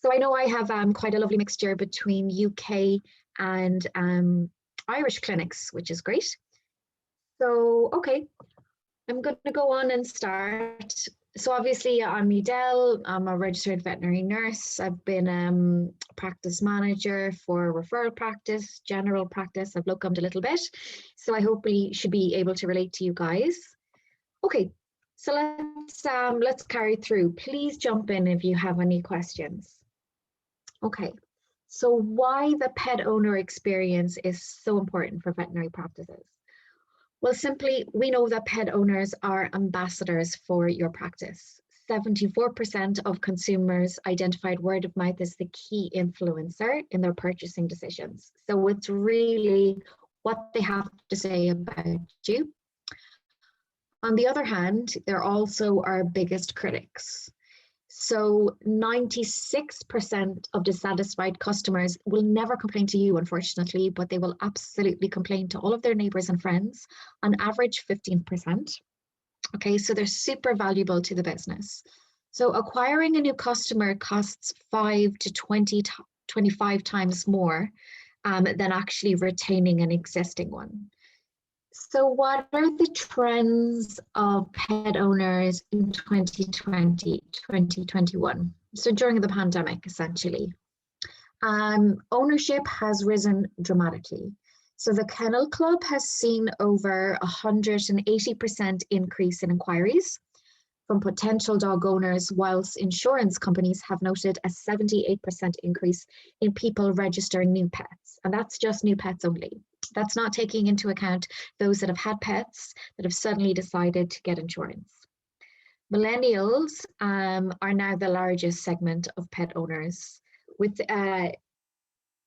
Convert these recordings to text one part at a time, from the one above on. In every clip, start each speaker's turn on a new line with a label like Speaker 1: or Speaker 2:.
Speaker 1: So I know I have quite a lovely mixture between UK and Irish clinics, which is great. So, okay, I'm going to go on and start. So obviously I'm Edel, I'm a registered veterinary nurse. I've been practice manager for referral practice, general practice. I've locumed a little bit. So I hopefully should be able to relate to you guys. Okay, so let's carry through. Please jump in if you have any questions. Okay, so why the pet owner experience is so important for veterinary practices? Well, simply, we know that pet owners are ambassadors for your practice. 74% of consumers identified word of mouth as the key influencer in their purchasing decisions. So it's really what they have to say about you. On the other hand, they're also our biggest critics. So 96% of dissatisfied customers will never complain to you, unfortunately, but they will absolutely complain to all of their neighbors and friends, on average 15%. Okay, so they're super valuable to the business. So acquiring a new customer costs 5 to 25 times more than actually retaining an existing one. So what are the trends of pet owners in 2020, 2021? So during the pandemic, essentially. Ownership has risen dramatically. So the Kennel Club has seen over 180% increase in inquiries from potential dog owners, whilst insurance companies have noted a 78% increase in people registering new pets. And that's just new pets only. That's not taking into account those that have had pets that have suddenly decided to get insurance. Millennials are now the largest segment of pet owners, with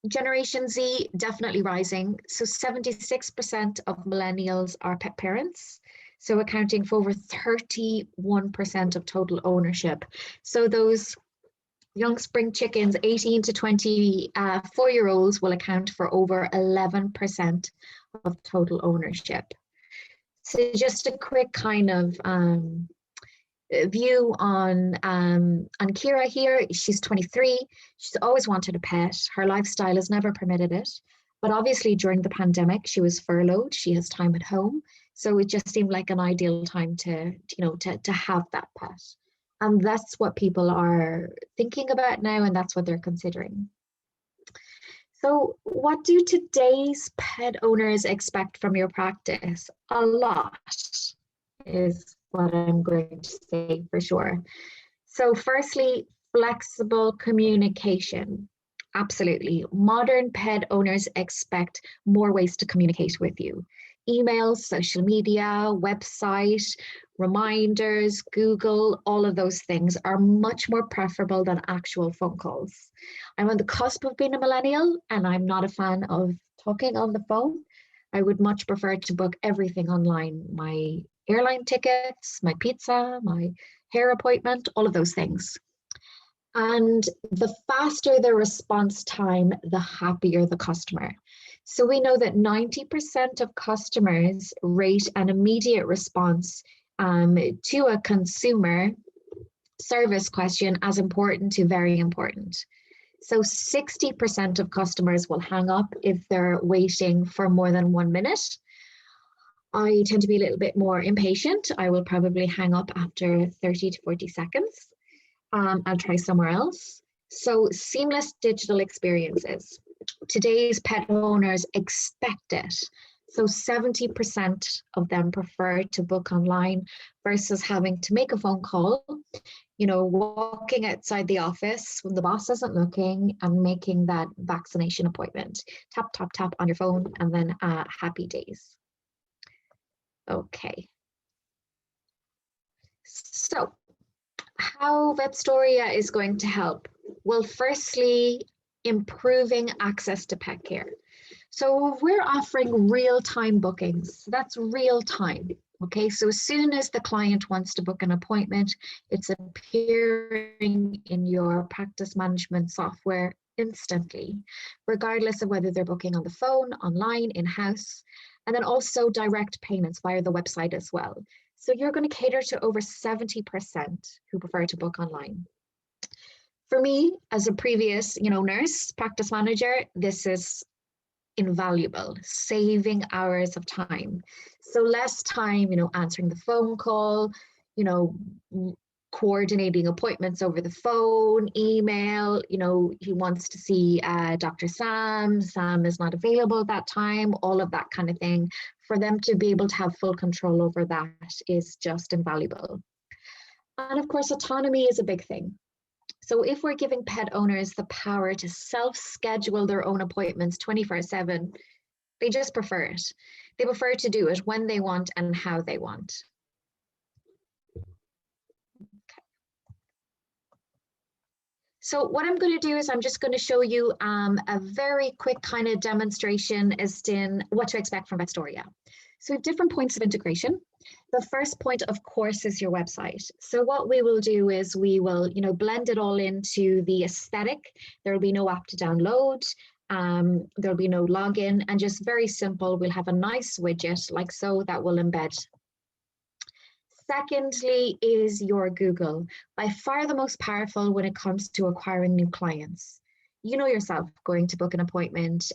Speaker 1: Generation Z definitely rising. So 76% of millennials are pet parents, so accounting for over 31% of total ownership. So those young spring chickens, 18 to 24-year-olds, will account for over 11% of total ownership. So just a quick kind of view on Kira here. She's 23. She's always wanted a pet. Her lifestyle has never permitted it. But obviously during the pandemic, she was furloughed. She has time at home. So it just seemed like an ideal time to have that pet. And that's what people are thinking about now, and that's what they're considering. So what do today's pet owners expect from your practice? A lot is what I'm going to say for sure. So firstly, flexible communication. Absolutely. Modern pet owners expect more ways to communicate with you. Emails, social media, website, reminders, Google, all of those things are much more preferable than actual phone calls. I'm on the cusp of being a millennial, and I'm not a fan of talking on the phone. I would much prefer to book everything online. My airline tickets, my pizza, my hair appointment, all of those things. And the faster the response time, the happier the customer. So we know that 90% of customers rate an immediate response to a consumer service question as important to very important. So 60% of customers will hang up if they're waiting for more than 1 minute. I tend to be a little bit more impatient. I will probably hang up after 30 to 40 seconds. I'll try somewhere else. So seamless digital experiences. Today's pet owners expect it. So 70% of them prefer to book online versus having to make a phone call, walking outside the office when the boss isn't looking and making that vaccination appointment. Tap, tap, tap on your phone, and then happy days. Okay. So how Vetstoria is going to help? Well, firstly, improving access to pet care. So we're offering real-time bookings. That's real time. Okay, so as soon as the client wants to book an appointment, it's appearing in your practice management software instantly, regardless of whether they're booking on the phone, online, in-house, and then also direct payments via the website as well. So you're going to cater to over 70% who prefer to book online. For me, as a previous, nurse, practice manager, this is invaluable, saving hours of time. So less time, answering the phone call, you know, coordinating appointments over the phone, email, he wants to see Dr. Sam. Sam is not available at that time, all of that kind of thing. For them to be able to have full control over that is just invaluable. And of course, autonomy is a big thing. So if we're giving pet owners the power to self-schedule their own appointments 24/7, they just prefer it. They prefer to do it when they want and how they want. So what I'm going to do is I'm just going to show you a very quick kind of demonstration as to what to expect from Vetstoria. So we have different points of integration. The first point, of course, is your website. So what we will do is we will, blend it all into the aesthetic. There will be no app to download. There'll be no login, and just very simple. We'll have a nice widget like so that will embed. Secondly is your Google, by far the most powerful when it comes to acquiring new clients. You know yourself, going to book an appointment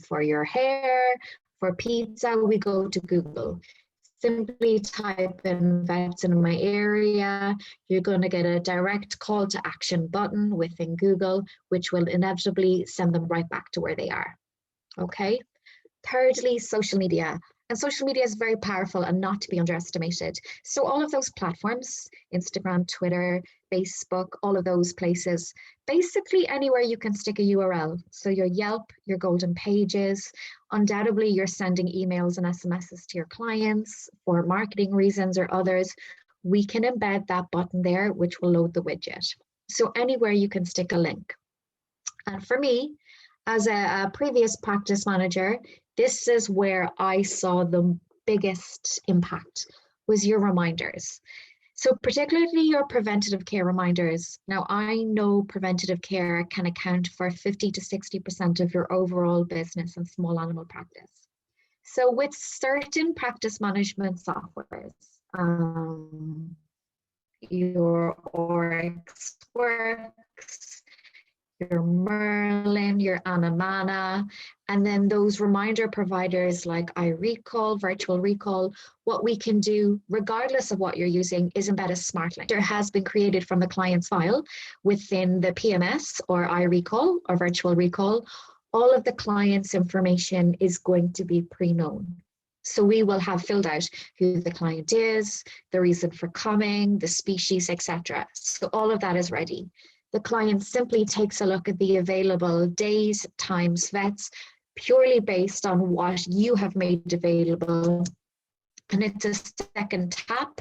Speaker 1: for your hair, for pizza, we go to Google. Simply type in vets in my area. You're going to get a direct call to action button within Google, which will inevitably send them right back to where they are. Okay. Thirdly, social media. And social media is very powerful and not to be underestimated. So all of those platforms, Instagram, Twitter, Facebook, all of those places, basically anywhere you can stick a URL. So your Yelp, your golden pages, undoubtedly you're sending emails and SMSs to your clients for marketing reasons or others. We can embed that button there, which will load the widget. So anywhere you can stick a link. And for me, as a previous practice manager, this is where I saw the biggest impact, was your reminders. So particularly your preventative care reminders. Now, I know preventative care can account for 50 to 60% of your overall business and small animal practice. So with certain practice management softwares, your Oryx Works, your Merlin, your Anamana, and then those reminder providers like iRecall, Virtual Recall, what we can do, regardless of what you're using, is embed a smart link. There has been created from the client's file within the PMS or iRecall or Virtual Recall. All of the client's information is going to be pre-known. So we will have filled out who the client is, the reason for coming, the species, etc. So all of that is ready. The client simply takes a look at the available days, times, vets, purely based on what you have made available. And it's a second tap.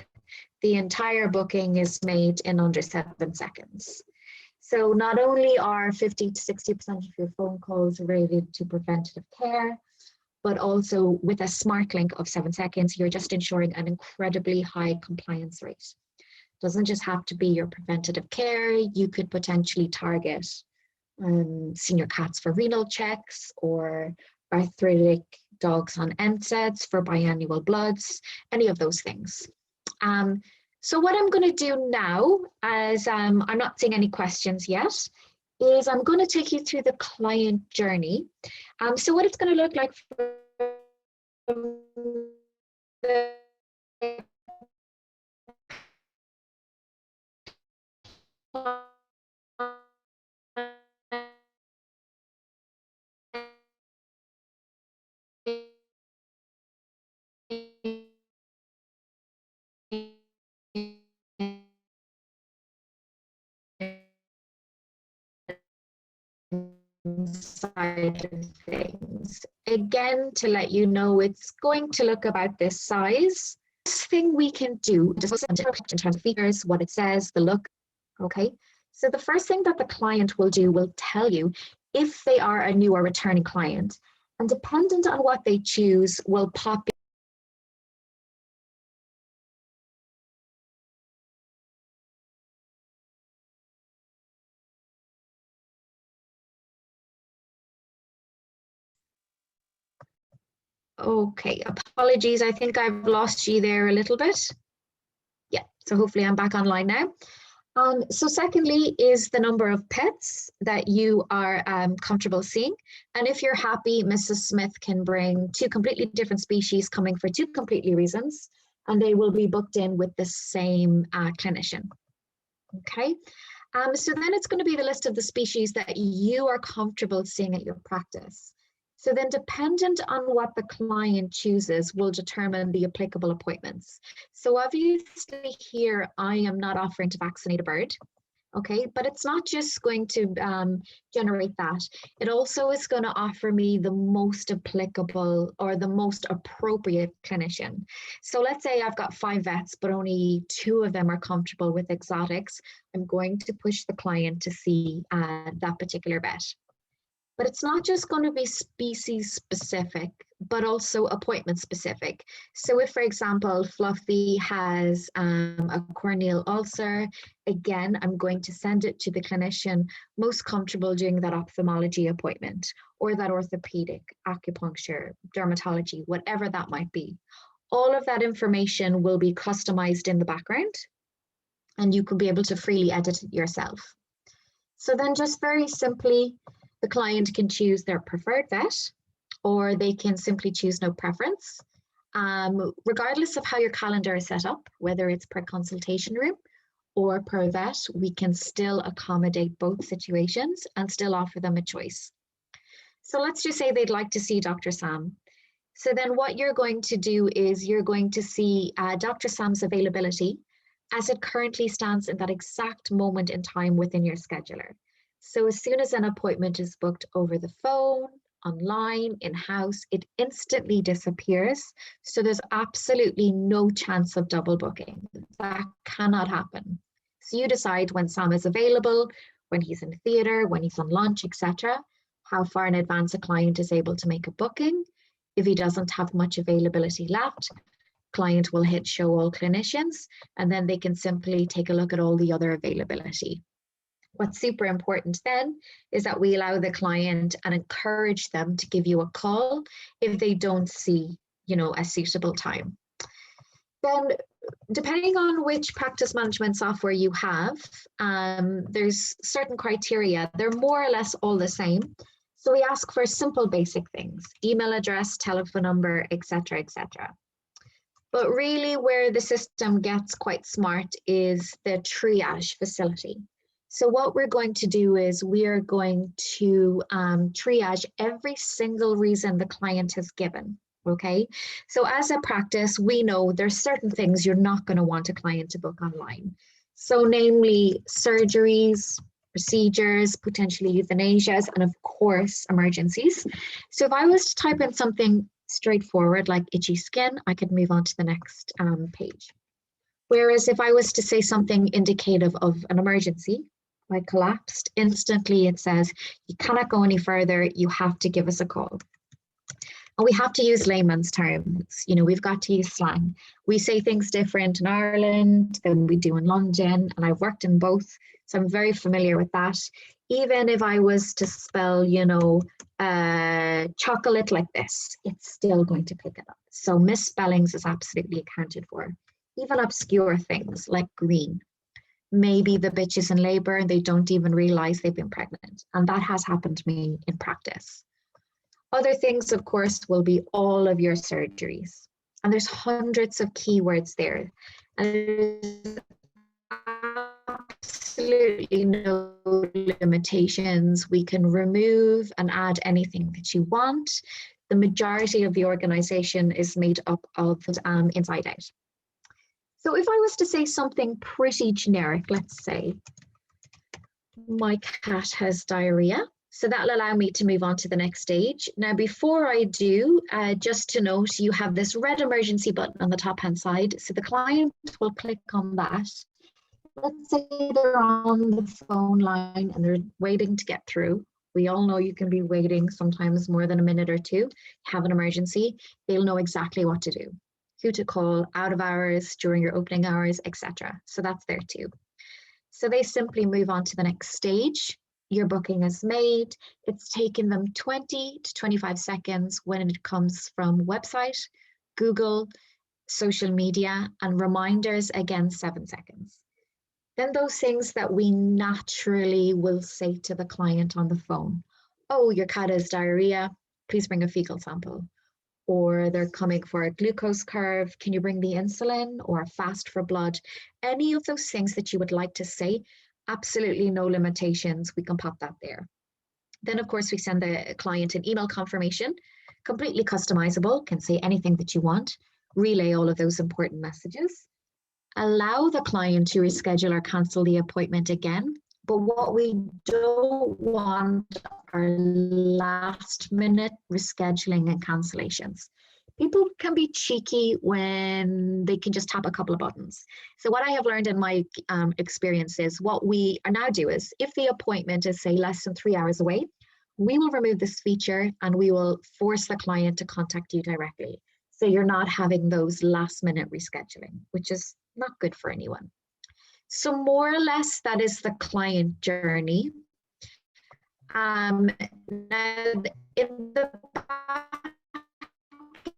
Speaker 1: The entire booking is made in under 7 seconds. So not only are 50 to 60% of your phone calls related to preventative care, but also with a smart link of 7 seconds, you're just ensuring an incredibly high compliance rate. Doesn't just have to be your preventative care. You could potentially target senior cats for renal checks or arthritic dogs on NSAIDs for biannual bloods, any of those things. So what I'm going to do now, as I'm not seeing any questions yet, is I'm going to take you through the client journey. So what it's going to look like from the side of things. Again, to let you know, it's going to look about this size. This thing we can do, just in terms of features, what it says, the look, okay? So the first thing that the client will do will tell you if they are a new or returning client. And dependent on what they choose, will pop Okay, apologies. I think I've lost you there a little bit. Yeah, so hopefully I'm back online now. So secondly is the number of pets that you are comfortable seeing. And if you're happy, Mrs. Smith can bring two completely different species coming for two completely reasons, and they will be booked in with the same clinician. Okay. So then it's going to be the list of the species that you are comfortable seeing at your practice. So then dependent on what the client chooses will determine the applicable appointments. So obviously here, I am not offering to vaccinate a bird, okay? But it's not just going to generate that. It also is going to offer me the most applicable or the most appropriate clinician. So let's say I've got 5 vets, but only 2 of them are comfortable with exotics. I'm going to push the client to see that particular vet. But it's not just going to be species specific, but also appointment specific. So if, for example, Fluffy has a corneal ulcer, again, I'm going to send it to the clinician most comfortable doing that ophthalmology appointment or that orthopedic, acupuncture, dermatology, whatever that might be. All of that information will be customized in the background, and you could be able to freely edit it yourself. So then just very simply, the client can choose their preferred vet, or they can simply choose no preference. Regardless of how your calendar is set up, whether it's per consultation room or per vet, we can still accommodate both situations and still offer them a choice. So let's just say they'd like to see Dr. Sam. So then what you're going to do is you're going to see Dr. Sam's availability as it currently stands in that exact moment in time within your scheduler. So as soon as an appointment is booked over the phone, online, in-house, it instantly disappears. So there's absolutely no chance of double booking. That cannot happen. So you decide when Sam is available, when he's in theatre, when he's on lunch, etc., how far in advance a client is able to make a booking. If he doesn't have much availability left, client will hit show all clinicians, and then they can simply take a look at all the other availability. What's super important then is that we allow the client and encourage them to give you a call if they don't see, a suitable time. Then, depending on which practice management software you have, there's certain criteria. They're more or less all the same. So we ask for simple basic things: email address, telephone number, etc., etc. But really where the system gets quite smart is the triage facility. So what we're going to do is we are going to triage every single reason the client has given, okay? So as a practice, we know there's certain things you're not going to want a client to book online. So namely surgeries, procedures, potentially euthanasias, and of course, emergencies. So if I was to type in something straightforward like itchy skin, I could move on to the next page. Whereas if I was to say something indicative of an emergency, like collapsed, instantly it says, you cannot go any further, you have to give us a call. And we have to use layman's terms, we've got to use slang. We say things different in Ireland than we do in London, and I've worked in both, so I'm very familiar with that. Even if I was to spell, chocolate like this, it's still going to pick it up. So misspellings is absolutely accounted for. Even obscure things like green. Maybe the bitch is in labor and they don't even realize they've been pregnant. And that has happened to me in practice. Other things, of course, will be all of your surgeries. And there's hundreds of keywords there. And there's absolutely no limitations. We can remove and add anything that you want. The majority of the organization is made up of inside out. So if I was to say something pretty generic, let's say, my cat has diarrhea. So that'll allow me to move on to the next stage. Now, before I do, just to note, you have this red emergency button on the top-hand side. So the client will click on that. Let's say they're on the phone line and they're waiting to get through. We all know you can be waiting sometimes more than a minute or two. Have an emergency, they'll know exactly what to do. Who to call, out of hours, during your opening hours, etc. So that's there too. So they simply move on to the next stage. Your booking is made. It's taken them 20 to 25 seconds when it comes from website, Google, social media, and reminders, again, 7 seconds. Then those things that we naturally will say to the client on the phone. Oh, your cat has diarrhea. Please bring a fecal sample. Or they're coming for a glucose curve. Can you bring the insulin or a fast for blood? Any of those things that you would like to say, absolutely no limitations. We can pop that there. Then, of course, we send the client an email confirmation, completely customizable, can say anything that you want, relay all of those important messages, allow the client to reschedule or cancel the appointment again. But what we don't want are last minute rescheduling and cancellations. People can be cheeky when they can just tap a couple of buttons. So what I have learned in my experience is what we are now do is if the appointment is say less than 3 hours away, we will remove this feature and we will force the client to contact you directly. So you're not having those last minute rescheduling, which is not good for anyone. So more or less that is the client journey. Now in the back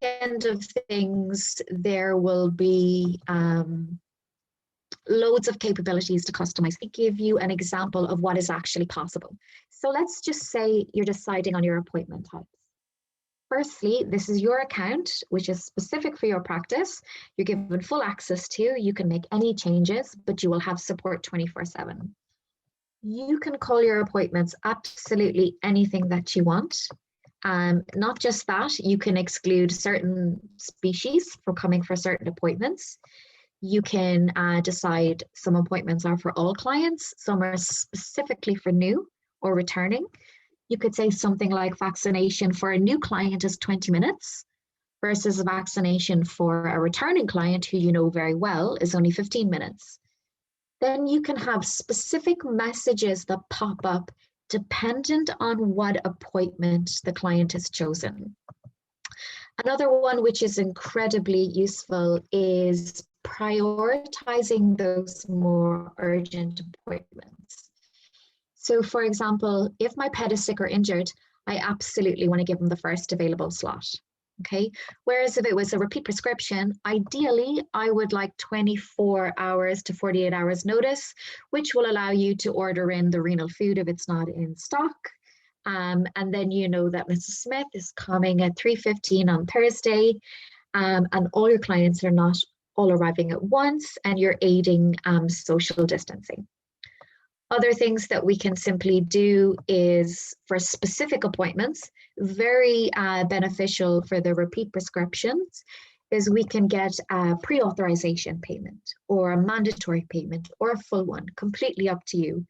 Speaker 1: end of things, there will be loads of capabilities to customize. I give you an example of what is actually possible. So let's just say you're deciding on your appointment types. Firstly, this is your account, which is specific for your practice. You're given full access to, you can make any changes, but you will have support 24/7. You can call your appointments absolutely anything that you want. Not just that, you can exclude certain species from coming for certain appointments. You can decide some appointments are for all clients, some are specifically for new or returning. You could say something like vaccination for a new client is 20 minutes versus a vaccination for a returning client who you know very well is only 15 minutes. Then you can have specific messages that pop up dependent on what appointment the client has chosen. Another one which is incredibly useful is prioritizing those more urgent appointments. So for example, if my pet is sick or injured, I absolutely want to give them the first available slot. Okay. Whereas if it was a repeat prescription, ideally, I would like 24 hours to 48 hours notice, which will allow you to order in the renal food if it's not in stock. And then you know that Mrs. Smith is coming at 3:15 on Thursday, and all your clients are not all arriving at once, and you're aiding social distancing. Other things that we can simply do is for specific appointments, very beneficial for the repeat prescriptions, is we can get a pre-authorization payment or a mandatory payment or a full one, completely up to you.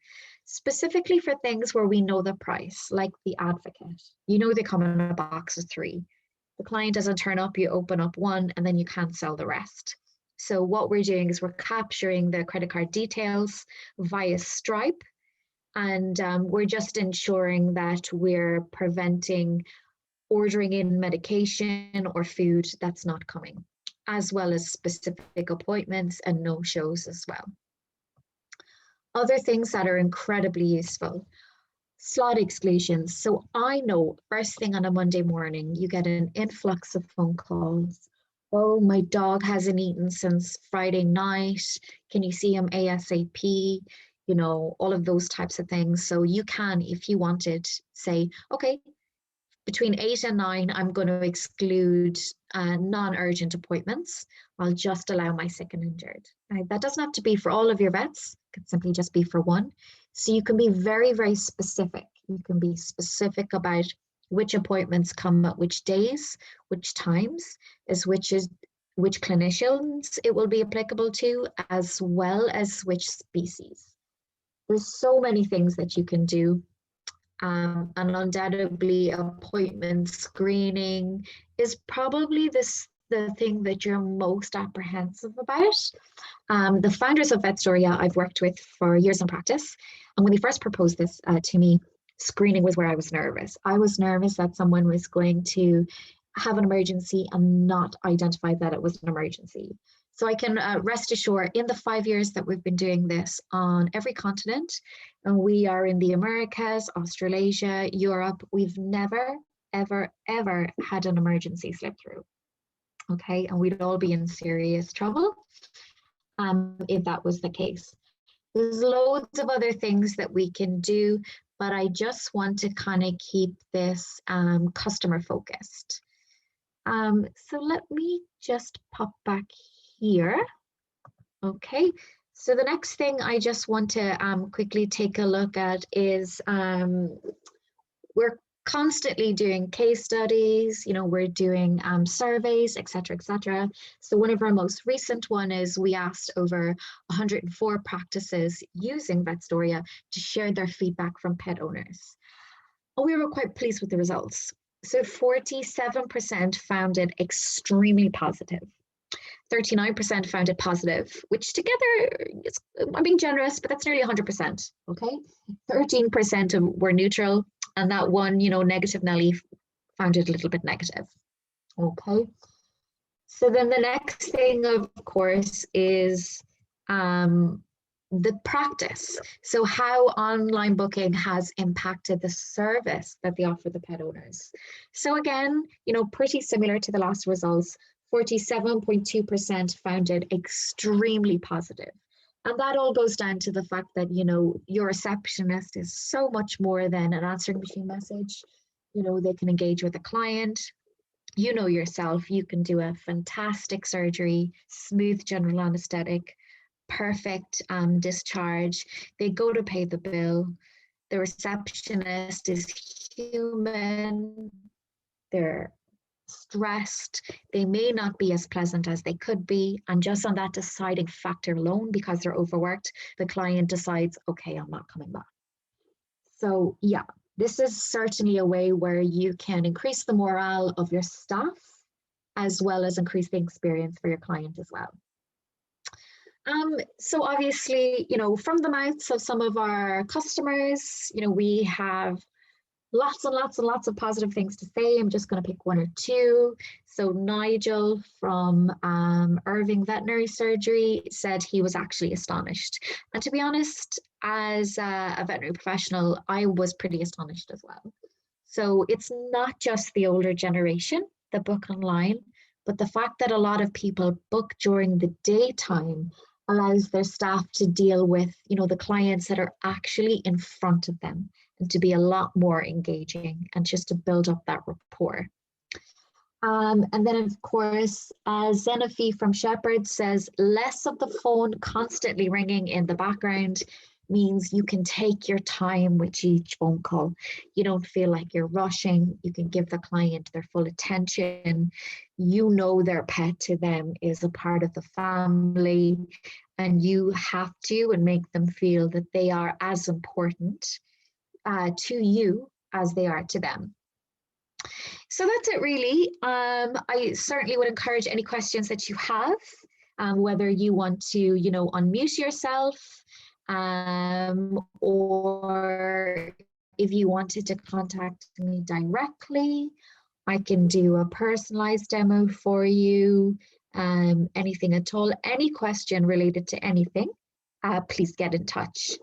Speaker 1: Specifically for things where we know the price, like the advocate. You know they come in a box of 3. The client doesn't turn up, you open up one, and then you can't sell the rest. So what we're doing is we're capturing the credit card details via Stripe, and we're just ensuring that we're preventing ordering in medication or food that's not coming, as well as specific appointments and no-shows as well. Other things that are incredibly useful, slot exclusions. So I know first thing on a Monday morning, you get an influx of phone calls. Oh, my dog hasn't eaten since Friday night. Can you see him ASAP? You know, all of those types of things. So you can, if you wanted, say, okay, between 8 and 9, I'm going to exclude non-urgent appointments. I'll just allow my sick and injured. That doesn't have to be for all of your vets. It could simply just be for one. So you can be very, very specific. You can be specific about which appointments come at which days, which times, which clinicians it will be applicable to, as well as which species. There's so many things that you can do. And undoubtedly appointment screening is probably the thing that you're most apprehensive about. The founders of Vetstoria I've worked with for years in practice, and when they first proposed this to me, screening was where I was nervous. I was nervous that someone was going to have an emergency and not identify that it was an emergency. So I can rest assured, in the 5 years that we've been doing this on every continent, and we are in the Americas, Australasia, Europe, we've never, ever, ever had an emergency slip through. Okay, and we'd all be in serious trouble if that was the case. There's loads of other things that we can do, but I just want to kind of keep this customer focused. So let me just pop back here. Okay, so the next thing I just want to quickly take a look at is we're constantly doing case studies, we're doing surveys, etc., etc. So one of our most recent one is we asked over 104 practices using Vetstoria to share their feedback from pet owners. And we were quite pleased with the results. So 47% found it extremely positive. 39% found it positive, which together, I'm being generous, but that's nearly 100%, okay? 13% were neutral, and that one, negative Nelly found it a little bit negative, okay? So then the next thing, of course, is the practice. So how online booking has impacted the service that they offer the pet owners. So again, pretty similar to the last results, 47.2% found it extremely positive. And that all goes down to the fact that, your receptionist is so much more than an answering machine message. They can engage with a client. Yourself, you can do a fantastic surgery, smooth general anesthetic, perfect discharge. They go to pay the bill. The receptionist is human. They're stressed. They may not be as pleasant as they could be. And just on that deciding factor alone, because they're overworked, the client decides, okay, I'm not coming back. So yeah, this is certainly a way where you can increase the morale of your staff as well as increase the experience for your client as well. So obviously, from the mouths of some of our customers, we have lots and lots and lots of positive things to say. I'm just going to pick one or two. So Nigel from Irving Veterinary Surgery said he was actually astonished. And to be honest, as a veterinary professional, I was pretty astonished as well. So it's not just the older generation that book online, but the fact that a lot of people book during the daytime allows their staff to deal with, the clients that are actually in front of them, and to be a lot more engaging and just to build up that rapport. And then, of course, Xenophy from Shepherd says less of the phone constantly ringing in the background means you can take your time with each phone call. You don't feel like you're rushing. You can give the client their full attention. Their pet to them is a part of the family, and you have to and make them feel that they are as important to you as they are to them. So that's it really. I certainly would encourage any questions that you have, whether you want to, unmute yourself, or if you wanted to contact me directly, I can do a personalized demo for you, anything at all, any question related to anything, please get in touch.